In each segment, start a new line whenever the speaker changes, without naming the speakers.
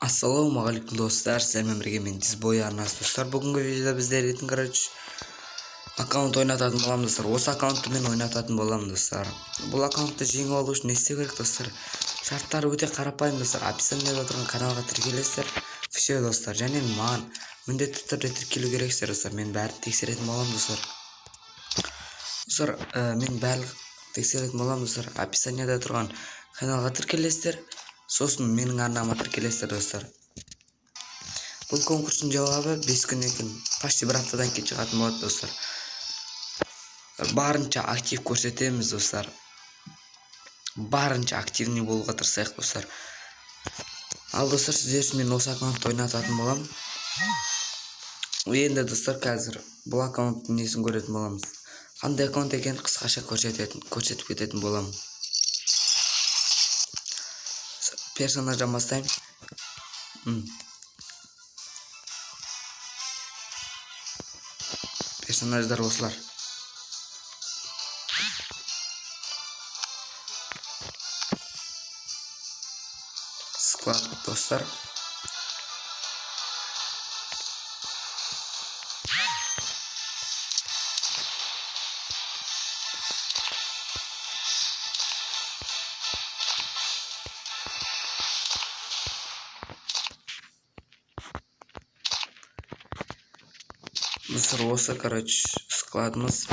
Ассалаумағалейкум достар, сәлем бірге мен Дисбой арнасы достар. Бүгінгі видеода біздер аккаунт ойнататын боламыз достар. Осы аккаунтты мен ойнататын боламын достар. Бұл аккаунтты жеңіп алу үшін не істеу керек достар? Шарттары өте қарапайым достар. Описаниеда тұрған каналға тіркелесіздер. Все достар. Және маған міндетті түрде тіркелу керексіздер достар. Мен бәрін тексеретін боламын достар. Мен бәрін тексеретін боламын достар. Описаниеда тұрған каналға тіркелесіздер. Сосын менің арнама тіркелесіздер достар. Бұл конкурстың жауабы 5 күннен кейін, почти бір аптадан кейін шығатын болады достар. Барынша актив көрсетеміз достар. Барынша активный болуға тырысайық достар. Ал достар, сіздер үшін мен осы аккаунтты ойнататын боламын. Енді достар, қазір бұл аккаунттың несін көретін боламыз. Қандай аккаунт екенін қысқаша көрсетіп кететін боламын. Персонаждан бастаймын. Персонаждар осылар. Склад достар. Достар, осы, складымыз.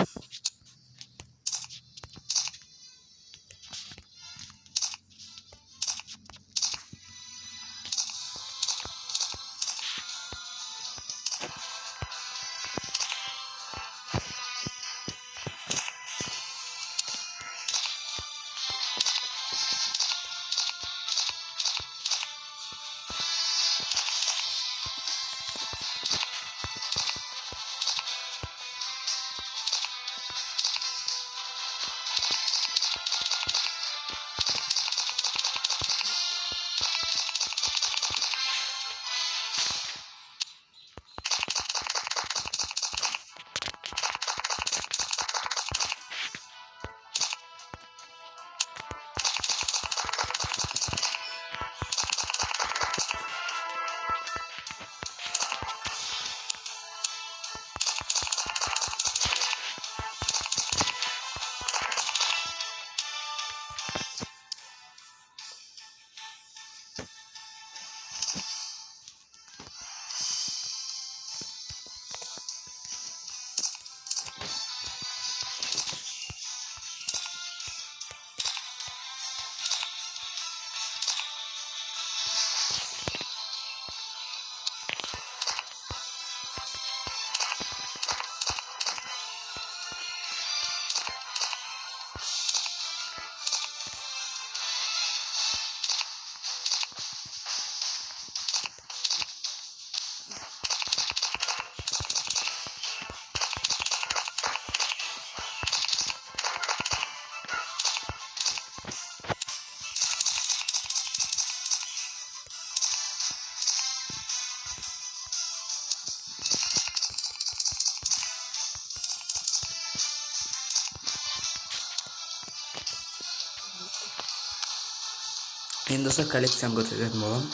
Енді осы коллекцияны көрсететін боламын.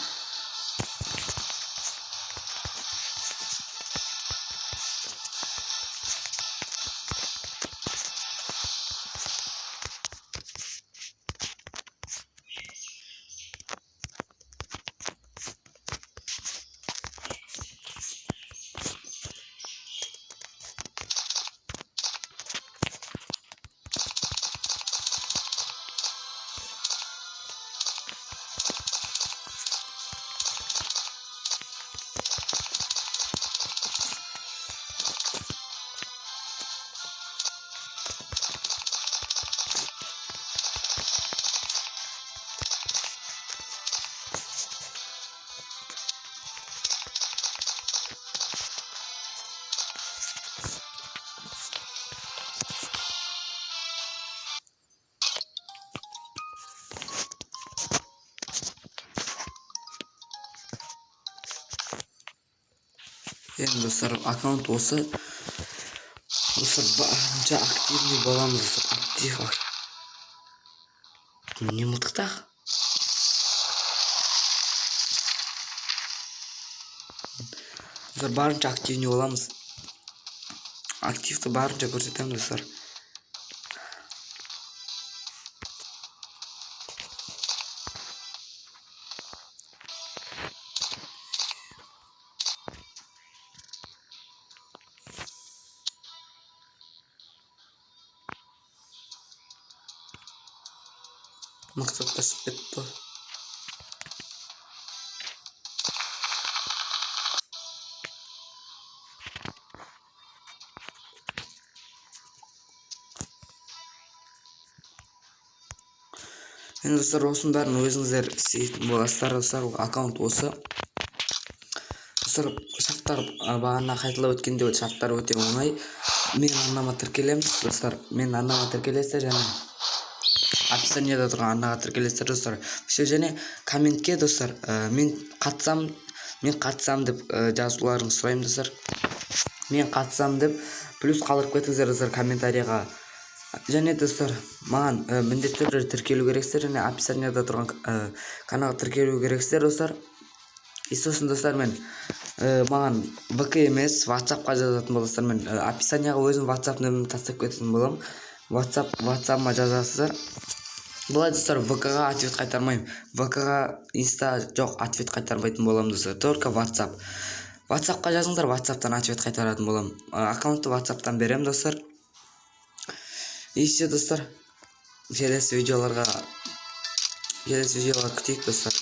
Енді достар, аккаунт осы. Достар, барынша активный боламыз достар. Актив. Не мылтықтақ? Достар барынша активный боламыз. Активті барынша көрсетемін достар. Мақсат басып кетті. Енді достар, осының бәрін өзіңіздер істейтін боласыздар достар. Аккаунт осы. Достар, шарттар бағана қайталап өткенде шарттар өте оңай. Мен арнама тіркелемін достар. Мен арнама тіркелесіздер және описаниеда тұрған арнаға тіркелесіздер достар. Все, және комментке достар, мен қатысам деп жазуларыңызды сұраймын достар. Мен қатысам деп плюс қалдырып кетіңіздер достар комментарийға. Және достар, маған міндетті түрде тіркелу керексіздер және описаниеда тұрған каналға тіркелу керексіздер достар. Сосын достар, мен маған ВК емес WhatsAppқа жазатын боласыздар. Мен описанияға өзім WhatsApp нөмірімді тастап кететін боламын. WhatsApp'ыма жазасыздар. Бұлай достар, ВК-ға ответ қайтармаймын. ВК-ға инста жоқ, ответ қайтармайтын боламын достар. Только WhatsApp. WhatsApp'қа жазыңыздар, WhatsApp'тан ответ қайтаратын боламын. Аккаунтты WhatsApp'тан беремін достар. Есе достар, келесі видеоларға күтейік достар.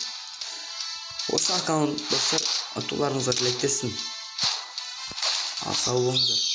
Осы аккаунт достар, ұтуларыңызға тілектеспін. Сау болыңыздар.